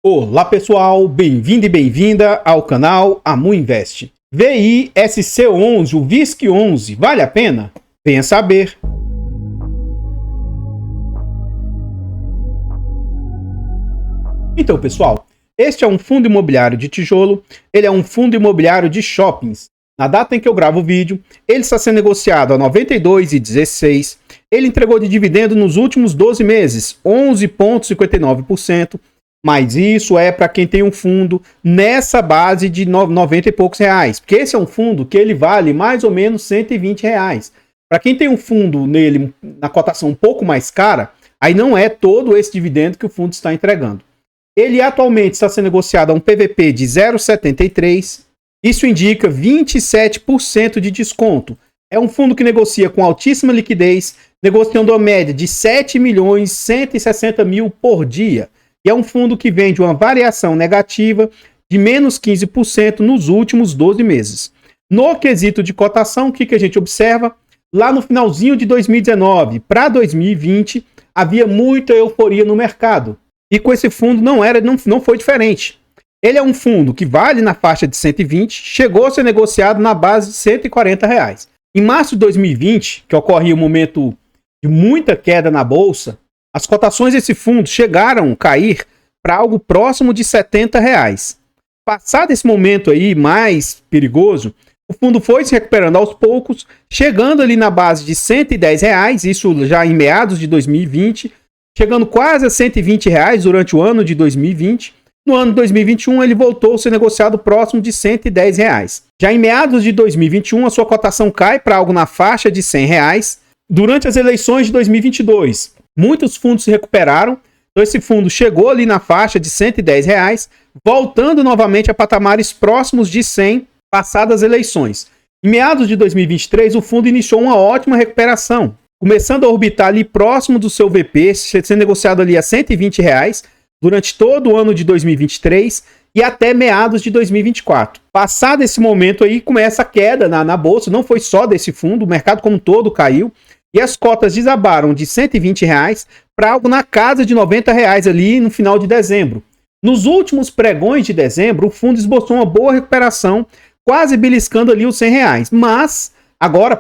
Olá pessoal, bem-vindo e bem-vinda ao canal Amu Invest. VISC11, o VISC11, vale a pena? Venha saber. Então pessoal, este é um fundo imobiliário de tijolo, ele é um fundo imobiliário de shoppings. Na data em que eu gravo o vídeo, ele está sendo negociado a R$ 92,16. Ele entregou de dividendo nos últimos 12 meses, 11,59%. Mas isso é para quem tem um fundo nessa base de 90 e poucos reais. Porque esse é um fundo que ele vale mais ou menos 120 reais. Para quem tem um fundo nele na cotação um pouco mais cara, aí não é todo esse dividendo que o fundo está entregando. Ele atualmente está sendo negociado a um PVP de 0,73. Isso indica 27% de desconto. É um fundo que negocia com altíssima liquidez, negociando a média de 7.160.000 por dia. E é um fundo que vem de uma variação negativa de menos 15% nos últimos 12 meses. No quesito de cotação, o que a gente observa? Lá no finalzinho de 2019 para 2020, havia muita euforia no mercado. E com esse fundo não foi diferente. Ele é um fundo que vale na faixa de 120, chegou a ser negociado na base de 140 reais. Em março de 2020, que ocorria um momento de muita queda na bolsa, as cotações desse fundo chegaram a cair para algo próximo de 70 reais. Passado esse momento aí mais perigoso, o fundo foi se recuperando aos poucos, chegando ali na base de 110 reais, isso já em meados de 2020, chegando quase a 120 reais durante o ano de 2020. No ano de 2021, ele voltou a ser negociado próximo de 110 reais. Já em meados de 2021, a sua cotação cai para algo na faixa de 100 reais. Durante as eleições de 2022, muitos fundos se recuperaram, então esse fundo chegou ali na faixa de 110 reais, voltando novamente a patamares próximos de 100 passadas as eleições. Em meados de 2023, o fundo iniciou uma ótima recuperação, começando a orbitar ali próximo do seu VP, sendo negociado ali a 120 reais durante todo o ano de 2023 e até meados de 2024. Passado esse momento aí, começa a queda na bolsa, não foi só desse fundo, o mercado como um todo caiu, e as cotas desabaram de 120 reais para algo na casa de 90 reais ali no final de dezembro. Nos últimos pregões de dezembro, o fundo esboçou uma boa recuperação, quase beliscando ali os 100 reais. Mas, agora,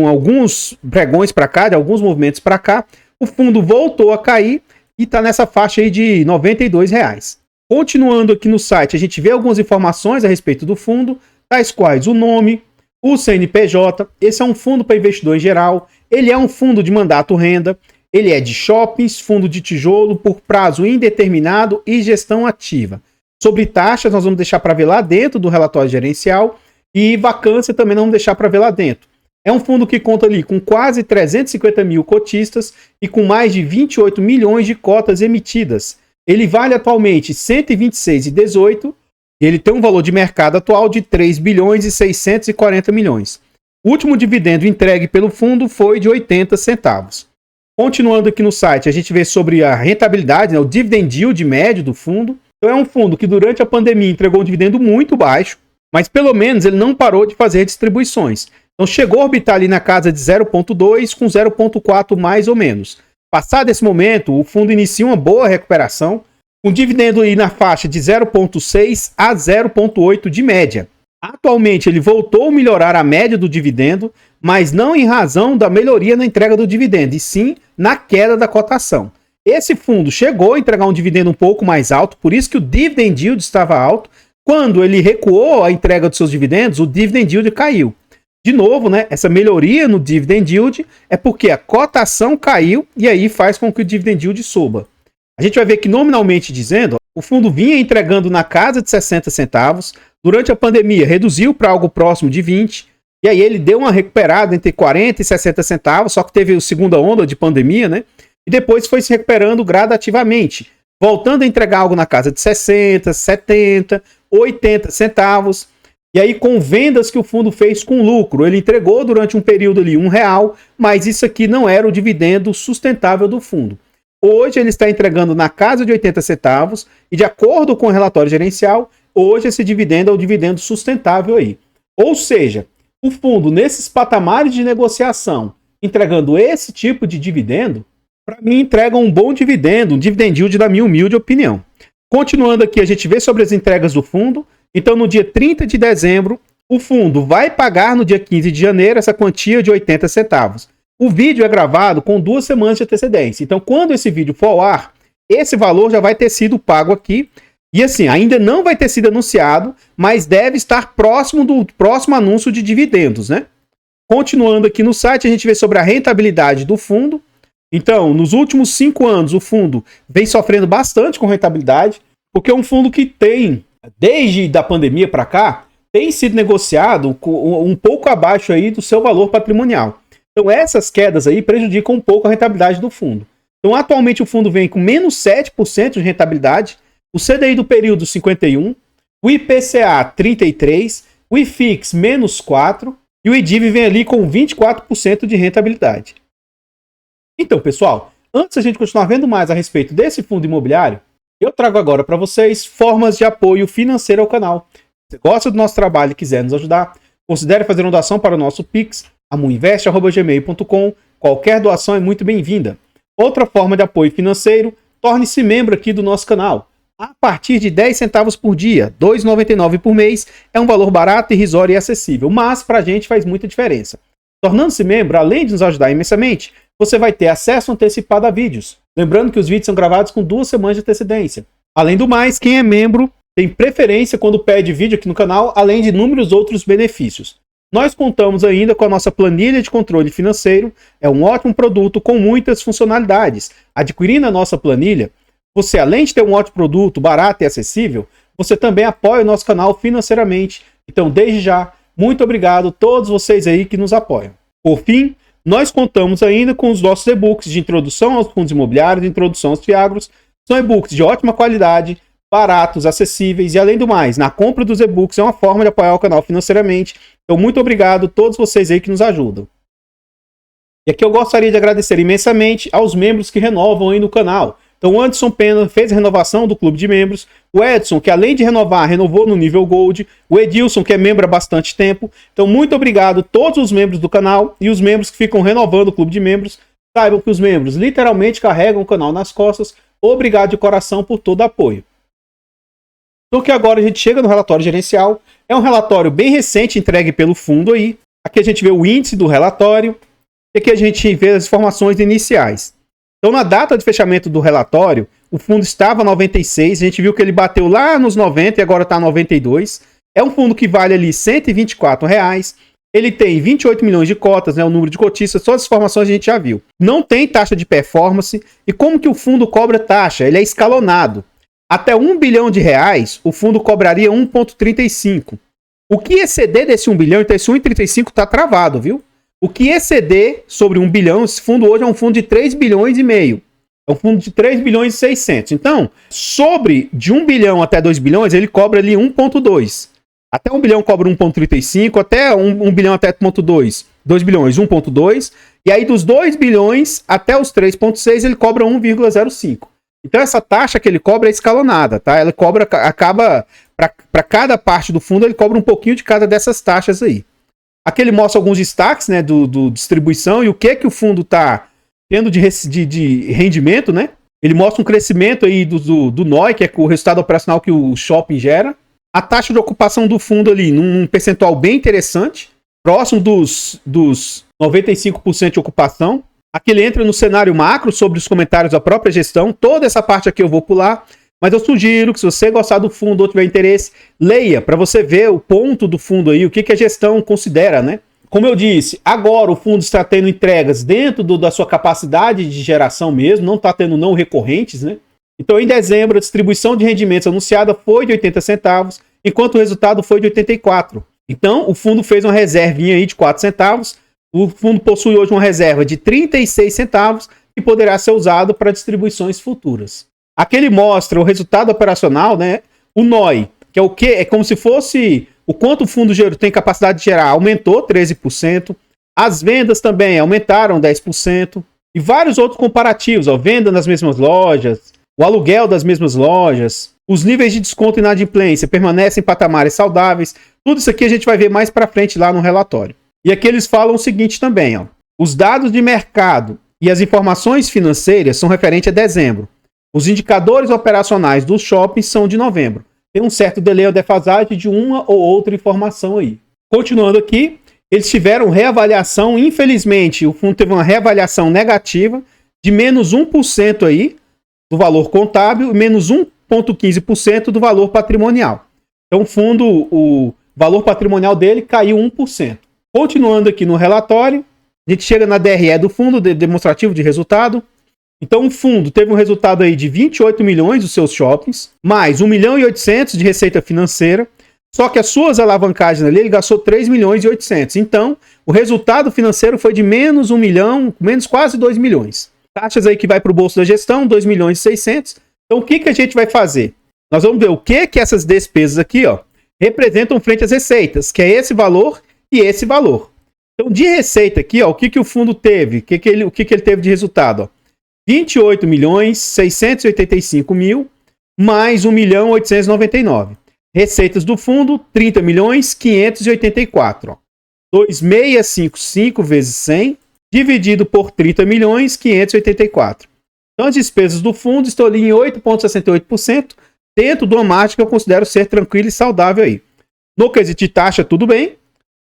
alguns pregões para cá, de alguns movimentos para cá, o fundo voltou a cair e está nessa faixa aí de 92 reais. Continuando aqui no site, a gente vê algumas informações a respeito do fundo, tais quais o nome, o CNPJ. Esse é um fundo para investidor em geral, ele é um fundo de mandato renda, ele é de shoppings, fundo de tijolo por prazo indeterminado e gestão ativa. Sobre taxas, nós vamos deixar para ver lá dentro do relatório gerencial e vacância também não vamos deixar para ver lá dentro. É um fundo que conta ali com quase 350 mil cotistas e com mais de 28 milhões de cotas emitidas. Ele vale atualmente R$ 126,18. Ele tem um valor de mercado atual de 3 bilhões e 640 milhões. O último dividendo entregue pelo fundo foi de 80 centavos. Continuando aqui no site, a gente vê sobre a rentabilidade, o dividend yield médio do fundo. Então é um fundo que durante a pandemia entregou um dividendo muito baixo, mas pelo menos ele não parou de fazer distribuições. Então chegou a orbitar ali na casa de 0,2 com 0,4 mais ou menos. Passado esse momento, o fundo inicia uma boa recuperação, com dividendo aí na faixa de 0,6 a 0,8 de média. Atualmente ele voltou a melhorar a média do dividendo, mas não em razão da melhoria na entrega do dividendo, e sim na queda da cotação. Esse fundo chegou a entregar um dividendo um pouco mais alto, por isso que o dividend yield estava alto. Quando ele recuou a entrega dos seus dividendos, o dividend yield caiu. De novo, né, essa melhoria no dividend yield é porque a cotação caiu e aí faz com que o dividend yield suba. A gente vai ver que, nominalmente dizendo, o fundo vinha entregando na casa de 60 centavos, durante a pandemia reduziu para algo próximo de 20, e aí ele deu uma recuperada entre 40 e 60 centavos, só que teve a segunda onda de pandemia, né? E depois foi se recuperando gradativamente, voltando a entregar algo na casa de 60, 70, 80 centavos, e aí com vendas que o fundo fez com lucro. Ele entregou durante um período ali R$1, mas isso aqui não era o dividendo sustentável do fundo. Hoje ele está entregando na casa de 80 centavos e, de acordo com o relatório gerencial, hoje esse dividendo é o dividendo sustentável aí. Ou seja, o fundo nesses patamares de negociação, entregando esse tipo de dividendo, para mim entrega um bom dividendo, um dividend yield da minha humilde opinião. Continuando aqui, a gente vê sobre as entregas do fundo. Então, no dia 30 de dezembro, o fundo vai pagar no dia 15 de janeiro essa quantia de 80 centavos. O vídeo é gravado com 2 semanas de antecedência. Então, quando esse vídeo for ao ar, esse valor já vai ter sido pago aqui. E assim, ainda não vai ter sido anunciado, mas deve estar próximo do próximo anúncio de dividendos, né? Continuando aqui no site, a gente vê sobre a rentabilidade do fundo. Então, nos últimos 5 anos, o fundo vem sofrendo bastante com rentabilidade, porque é um fundo que tem, desde a pandemia para cá, tem sido negociado um pouco abaixo aí do seu valor patrimonial. Então, essas quedas aí prejudicam um pouco a rentabilidade do fundo. Então, atualmente, o fundo vem com menos 7% de rentabilidade, o CDI do período 51, o IPCA 33, o IFIX menos 4 e o IDIV vem ali com 24% de rentabilidade. Então, pessoal, antes da gente continuar vendo mais a respeito desse fundo imobiliário, eu trago agora para vocês formas de apoio financeiro ao canal. Se você gosta do nosso trabalho e quiser nos ajudar, considere fazer uma doação para o nosso Pix, amuinvest@gmail.com. Qualquer doação é muito bem-vinda. Outra forma de apoio financeiro, torne-se membro aqui do nosso canal. A partir de 10 centavos por dia, R$ 2,99 por mês, é um valor barato, irrisório e acessível, mas para a gente faz muita diferença. Tornando-se membro, além de nos ajudar imensamente, você vai ter acesso antecipado a vídeos. Lembrando que os vídeos são gravados com 2 semanas de antecedência. Além do mais, quem é membro tem preferência quando pede vídeo aqui no canal, além de inúmeros outros benefícios. Nós contamos ainda com a nossa planilha de controle financeiro, é um ótimo produto com muitas funcionalidades. Adquirindo a nossa planilha, você, além de ter um ótimo produto, barato e acessível, você também apoia o nosso canal financeiramente. Então, desde já, muito obrigado a todos vocês aí que nos apoiam. Por fim, nós contamos ainda com os nossos e-books de introdução aos fundos imobiliários, introdução aos FIAGROS. São e-books de ótima qualidade, baratos, acessíveis e, além do mais, na compra dos e-books é uma forma de apoiar o canal financeiramente. Então, muito obrigado a todos vocês aí que nos ajudam. E aqui eu gostaria de agradecer imensamente aos membros que renovam aí no canal. Então, o Anderson Pena fez a renovação do clube de membros. O Edson, que além de renovar, renovou no nível Gold. O Edilson, que é membro há bastante tempo. Então, muito obrigado a todos os membros do canal e os membros que ficam renovando o clube de membros. Saibam que os membros literalmente carregam o canal nas costas. Obrigado de coração por todo o apoio. Então, que agora a gente chega no relatório gerencial. É um relatório bem recente, entregue pelo fundo aí. Aqui a gente vê o índice do relatório. E aqui a gente vê as informações iniciais. Então, na data de fechamento do relatório, o fundo estava 96, a gente viu que ele bateu lá nos 90 e agora está 92. É um fundo que vale ali R$ 124. Ele tem 28 milhões de cotas, né, o número de cotistas, todas as informações a gente já viu. Não tem taxa de performance. E como que o fundo cobra taxa? Ele é escalonado. Até R$ 1 bilhão, o fundo cobraria 1,35. O que exceder desse 1 bilhão, então esse 1,35 está travado, viu? O que exceder sobre 1 bilhão, esse fundo hoje é um fundo de 3 bilhões e meio. É um fundo de 3 bilhões e 600. Então, sobre de 1 bilhão até 2 bilhões, ele cobra ali 1,2. Até 1 bilhão cobra 1,35, até 1 bilhão até 1,2. 2 bilhões, 1,2. E aí dos 2 bilhões até os 3,6, ele cobra 1,05. Então, essa taxa que ele cobra é escalonada, tá? Ela cobra, acaba, para cada parte do fundo, ele cobra um pouquinho de cada dessas taxas aí. Aqui ele mostra alguns destaques, né, do distribuição e o que o fundo está tendo de rendimento, né? Ele mostra um crescimento aí do NOI, que é o resultado operacional que o shopping gera. A taxa de ocupação do fundo ali num percentual bem interessante, próximo dos 95% de ocupação. Aqui ele entra no cenário macro sobre os comentários da própria gestão. Toda essa parte aqui eu vou pular. Mas eu sugiro que, se você gostar do fundo ou tiver interesse, leia para você ver o ponto do fundo aí, o que a gestão considera, né? Como eu disse, agora o fundo está tendo entregas dentro da sua capacidade de geração mesmo, não está tendo não recorrentes, né? Então, em dezembro, a distribuição de rendimentos anunciada foi de 80 centavos, enquanto o resultado foi de 84. Então, o fundo fez uma reservinha aí de 4 centavos. O fundo possui hoje uma reserva de 36 centavos que poderá ser usado para distribuições futuras. Aqui ele mostra o resultado operacional, né? O NOI, que é o que? É como se fosse o quanto o fundo tem capacidade de gerar, aumentou 13%. As vendas também aumentaram 10%. E vários outros comparativos, ó, venda nas mesmas lojas, o aluguel das mesmas lojas, os níveis de desconto e inadimplência permanecem em patamares saudáveis. Tudo isso aqui a gente vai ver mais para frente lá no relatório. E aqui eles falam o seguinte também, ó. Os dados de mercado e as informações financeiras são referentes a dezembro. Os indicadores operacionais dos shoppings são de novembro. Tem um certo delay ou defasagem de uma ou outra informação aí. Continuando aqui, eles tiveram reavaliação, infelizmente, o fundo teve uma reavaliação negativa de menos 1% aí do valor contábil e menos 1,15% do valor patrimonial. Então o fundo, o valor patrimonial dele caiu 1%. Continuando aqui no relatório, a gente chega na DRE do fundo, demonstrativo de resultado. Então o fundo teve um resultado aí de 28 milhões dos seus shoppings, mais 1 milhão e 800 de receita financeira, só que as suas alavancagens ali, ele gastou 3 milhões e 800. Então, o resultado financeiro foi de menos 1 milhão, menos quase 2 milhões. Taxas aí que vai para o bolso da gestão, 2 milhões e 600. Então, o que a gente vai fazer? Nós vamos ver o que essas despesas aqui, ó, representam frente às receitas, que é esse valor e esse valor. Então, de receita aqui, ó, o que o fundo teve? O que ele teve de resultado? Ó? 28 milhões 685 mil mais 1 milhão 899. Receitas do fundo, 30 milhões 584. Ó. 2,655 vezes 100, dividido por 30 milhões 584. Então, as despesas do fundo estão ali em 8,68%, dentro de uma margem que eu considero ser tranquila e saudável aí. No quesito de taxa, tudo bem.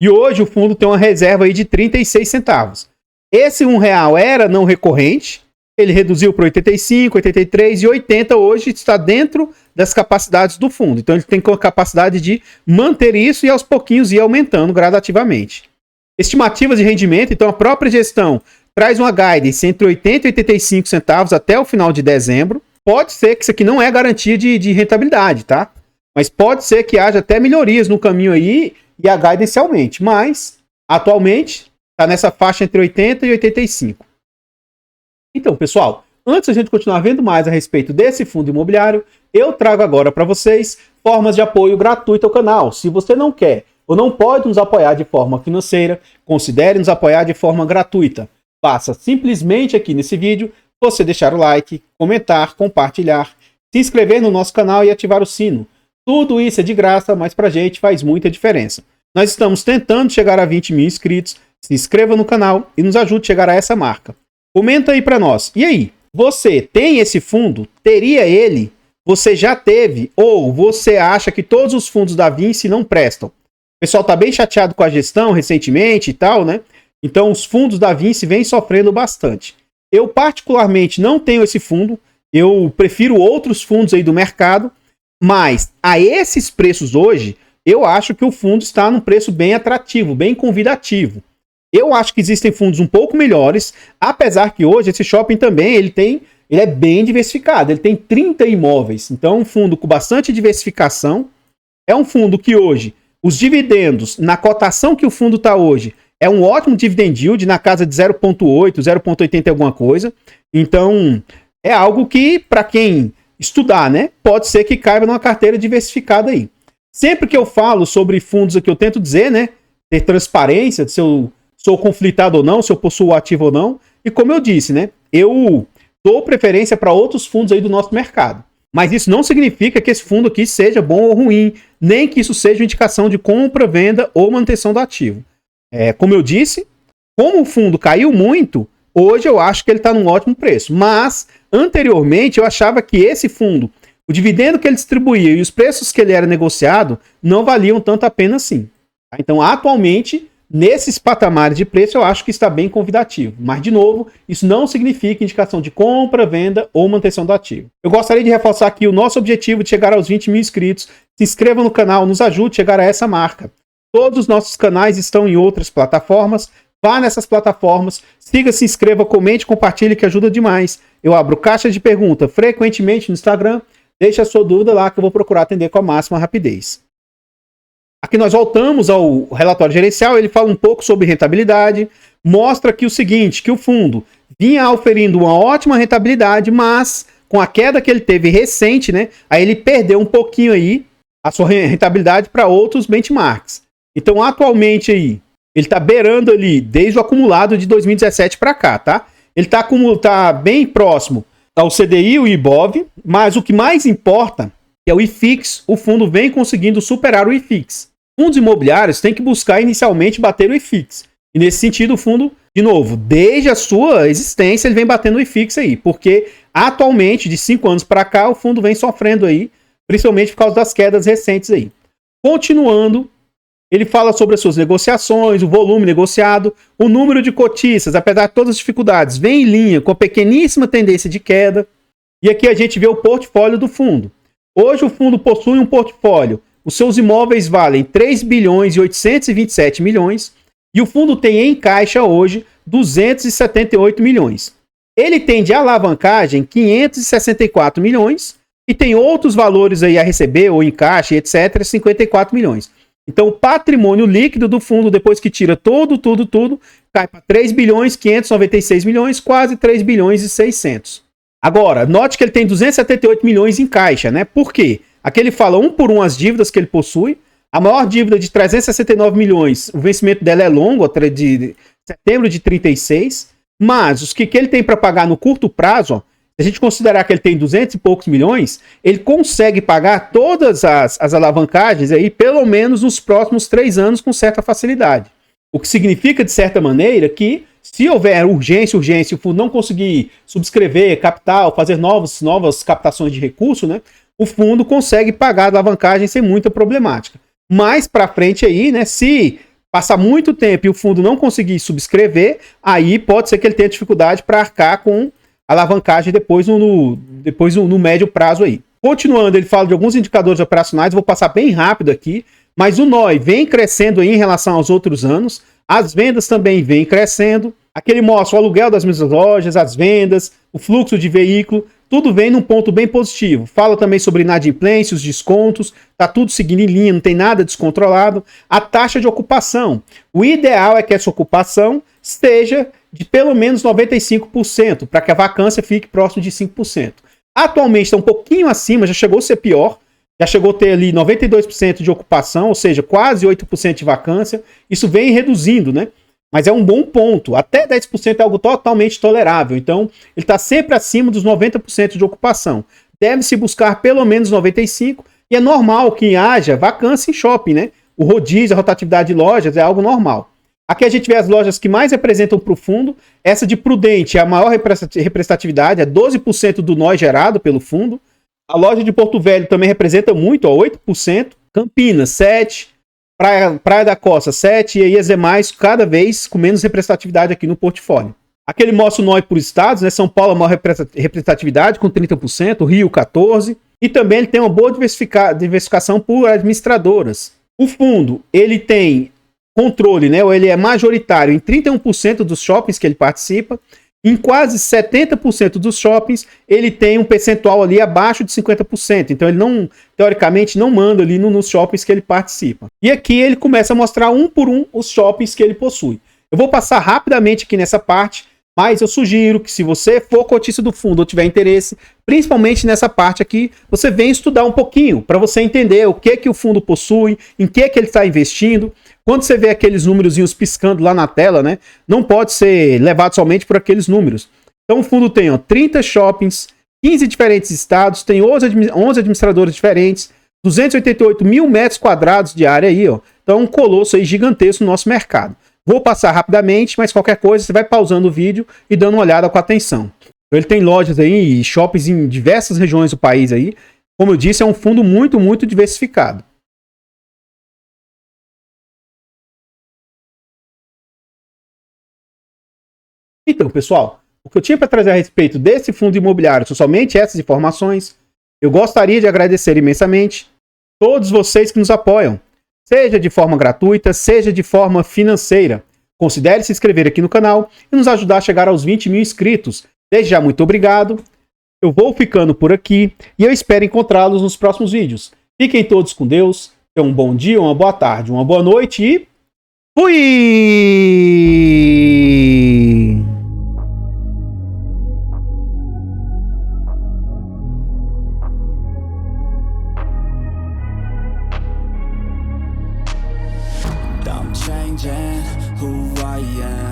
E hoje o fundo tem uma reserva aí de 36 centavos. Esse R$1 era não recorrente, ele reduziu para 85, 83 e 80 hoje está dentro das capacidades do fundo. Então ele tem a capacidade de manter isso e aos pouquinhos ir aumentando gradativamente. Estimativas de rendimento, então a própria gestão traz uma guidance entre 80 e 85 centavos até o final de dezembro. Pode ser que isso aqui não é garantia de rentabilidade, tá? Mas pode ser que haja até melhorias no caminho aí e a guidance aumente. Mas, atualmente, está nessa faixa entre 80 e 85. Então, pessoal, antes da gente continuar vendo mais a respeito desse fundo imobiliário, eu trago agora para vocês formas de apoio gratuito ao canal. Se você não quer ou não pode nos apoiar de forma financeira, considere nos apoiar de forma gratuita. Basta simplesmente aqui nesse vídeo você deixar o like, comentar, compartilhar, se inscrever no nosso canal e ativar o sino. Tudo isso é de graça, mas pra gente faz muita diferença. Nós estamos tentando chegar a 20 mil inscritos. Se inscreva no canal e nos ajude a chegar a essa marca. Comenta aí pra nós. E aí, você tem esse fundo? Teria ele? Você já teve? Ou você acha que todos os fundos da Vinci não prestam? O pessoal tá bem chateado com a gestão recentemente e tal, né? Então os fundos da Vinci vêm sofrendo bastante. Eu particularmente não tenho esse fundo. Eu prefiro outros fundos aí do mercado. Mas a esses preços hoje, eu acho que o fundo está num preço bem atrativo, bem convidativo. Eu acho que existem fundos um pouco melhores, apesar que hoje esse shopping também ele é bem diversificado, ele tem 30 imóveis, então é um fundo com bastante diversificação, é um fundo que hoje, os dividendos, na cotação que o fundo está hoje, é um ótimo dividend yield, na casa de 0,8, 0,80 alguma coisa, então é algo que, para quem estudar, né, pode ser que caiba numa carteira diversificada aí. Sempre que eu falo sobre fundos aqui, eu tento dizer, né, ter transparência, se eu sou conflitado ou não, se eu possuo ativo ou não. E como eu disse, né? Eu dou preferência para outros fundos aí do nosso mercado. Mas isso não significa que esse fundo aqui seja bom ou ruim, nem que isso seja uma indicação de compra, venda ou manutenção do ativo. Como eu disse, como o fundo caiu muito, hoje eu acho que ele está num ótimo preço. Mas, anteriormente, eu achava que esse fundo, o dividendo que ele distribuía e os preços que ele era negociado, não valiam tanto a pena assim. Então, atualmente, nesses patamares de preço, eu acho que está bem convidativo. Mas, de novo, isso não significa indicação de compra, venda ou manutenção do ativo. Eu gostaria de reforçar aqui o nosso objetivo de chegar aos 20 mil inscritos. Se inscreva no canal, nos ajude a chegar a essa marca. Todos os nossos canais estão em outras plataformas. Vá nessas plataformas, siga, se inscreva, comente, compartilhe, que ajuda demais. Eu abro caixa de pergunta frequentemente no Instagram. Deixe a sua dúvida lá que eu vou procurar atender com a máxima rapidez. Aqui nós voltamos ao relatório gerencial, ele fala um pouco sobre rentabilidade, mostra aqui o seguinte, que o fundo vinha oferindo uma ótima rentabilidade, mas com a queda que ele teve recente, né, aí ele perdeu um pouquinho aí a sua rentabilidade para outros benchmarks. Então, atualmente aí, ele está beirando ali, desde o acumulado de 2017 para cá, tá? Ele tá bem próximo ao CDI, o IBOV, mas o que mais importa é o IFIX. O fundo vem conseguindo superar o IFIX. Fundos imobiliários têm que buscar inicialmente bater o IFIX. E nesse sentido, o fundo, de novo, desde a sua existência, ele vem batendo o IFIX aí, porque atualmente, de 5 anos para cá, o fundo vem sofrendo aí, principalmente por causa das quedas recentes aí. Continuando, ele fala sobre as suas negociações, o volume negociado, o número de cotistas, apesar de todas as dificuldades, vem em linha com a pequeníssima tendência de queda. E aqui a gente vê o portfólio do fundo. Hoje o fundo possui um portfólio, os seus imóveis valem 3 bilhões e 827 milhões, e o fundo tem em caixa hoje 278 milhões. Ele tem de alavancagem 564 milhões e tem outros valores aí a receber, ou em caixa, etc., 54 milhões. Então o patrimônio líquido do fundo, depois que tira tudo, cai para 3 bilhões 596 milhões, quase 3 bilhões e 600. Agora, note que ele tem 278 milhões em caixa, né? Por quê? Aqui ele fala um por um as dívidas que ele possui. A maior dívida de 369 milhões, o vencimento dela é longo, de setembro de 36. Mas os que ele tem para pagar no curto prazo, ó, se a gente considerar que ele tem 200 e poucos milhões, ele consegue pagar todas as alavancagens aí, pelo menos nos próximos 3 anos, com certa facilidade. O que significa, de certa maneira, que se houver urgência, o fundo não conseguir subscrever capital, fazer novas captações de recurso, né, o fundo consegue pagar a alavancagem sem muita problemática. Mais para frente aí, né, se passar muito tempo e o fundo não conseguir subscrever, aí pode ser que ele tenha dificuldade para arcar com alavancagem depois no médio prazo aí. Continuando, ele fala de alguns indicadores operacionais, vou passar bem rápido aqui, mas o NOI vem crescendo aí em relação aos outros anos, as vendas também vêm crescendo, aqui ele mostra o aluguel das mesmas lojas, as vendas, o fluxo de veículo, tudo vem num ponto bem positivo. Fala também sobre inadimplência, os descontos, tá tudo seguindo em linha, não tem nada descontrolado. A taxa de ocupação, o ideal é que essa ocupação esteja de pelo menos 95%, para que a vacância fique próximo de 5%. Atualmente está um pouquinho acima, já chegou a ser pior, já chegou a ter ali 92% de ocupação, ou seja, quase 8% de vacância. Isso vem reduzindo, né? Mas é um bom ponto. Até 10% é algo totalmente tolerável. Então, ele está sempre acima dos 90% de ocupação. Deve-se buscar pelo menos 95%, e é normal que haja vacância em shopping, né? O rodízio, a rotatividade de lojas é algo normal. Aqui a gente vê as lojas que mais representam para o fundo. Essa de Prudente é a maior representatividade, é 12% do NOI gerado pelo fundo. A loja de Porto Velho também representa muito, ó, 8%. Campinas, 7%. Praia da Costa, 7%. E aí as demais, cada vez com menos representatividade aqui no portfólio. Aqui ele mostra o NOI por estados, né? São Paulo a maior representatividade, com 30%. Rio, 14%. E também ele tem uma boa diversificação por administradoras. O fundo, ele tem controle, né? Ou ele é majoritário em 31% dos shoppings que ele participa. Em quase 70% dos shoppings, ele tem um percentual ali abaixo de 50%. Então, ele não, teoricamente, não manda ali nos shoppings que ele participa. E aqui ele começa a mostrar um por um os shoppings que ele possui. Eu vou passar rapidamente aqui nessa parte, mas eu sugiro que, se você for cotista do fundo ou tiver interesse, principalmente nessa parte aqui, você venha estudar um pouquinho para você entender o que o fundo possui, em que ele está investindo. Quando você vê aqueles númerozinhos piscando lá na tela, né, não pode ser levado somente por aqueles números. Então o fundo tem 30 shoppings, 15 diferentes estados, tem 11 administradores diferentes, 288 mil metros quadrados de área aí, ó. Então um colosso aí gigantesco no nosso mercado. Vou passar rapidamente, mas qualquer coisa você vai pausando o vídeo e dando uma olhada com atenção. Ele tem lojas aí e shoppings em diversas regiões do país aí. Como eu disse, é um fundo muito, muito diversificado. Então, pessoal, o que eu tinha para trazer a respeito desse fundo imobiliário são somente essas informações. Eu gostaria de agradecer imensamente todos vocês que nos apoiam, seja de forma gratuita, seja de forma financeira. Considere se inscrever aqui no canal e nos ajudar a chegar aos 20 mil inscritos. Desde já, muito obrigado. Eu vou ficando por aqui e eu espero encontrá-los nos próximos vídeos. Fiquem todos com Deus. Tenham um bom dia, uma boa tarde, uma boa noite e fui!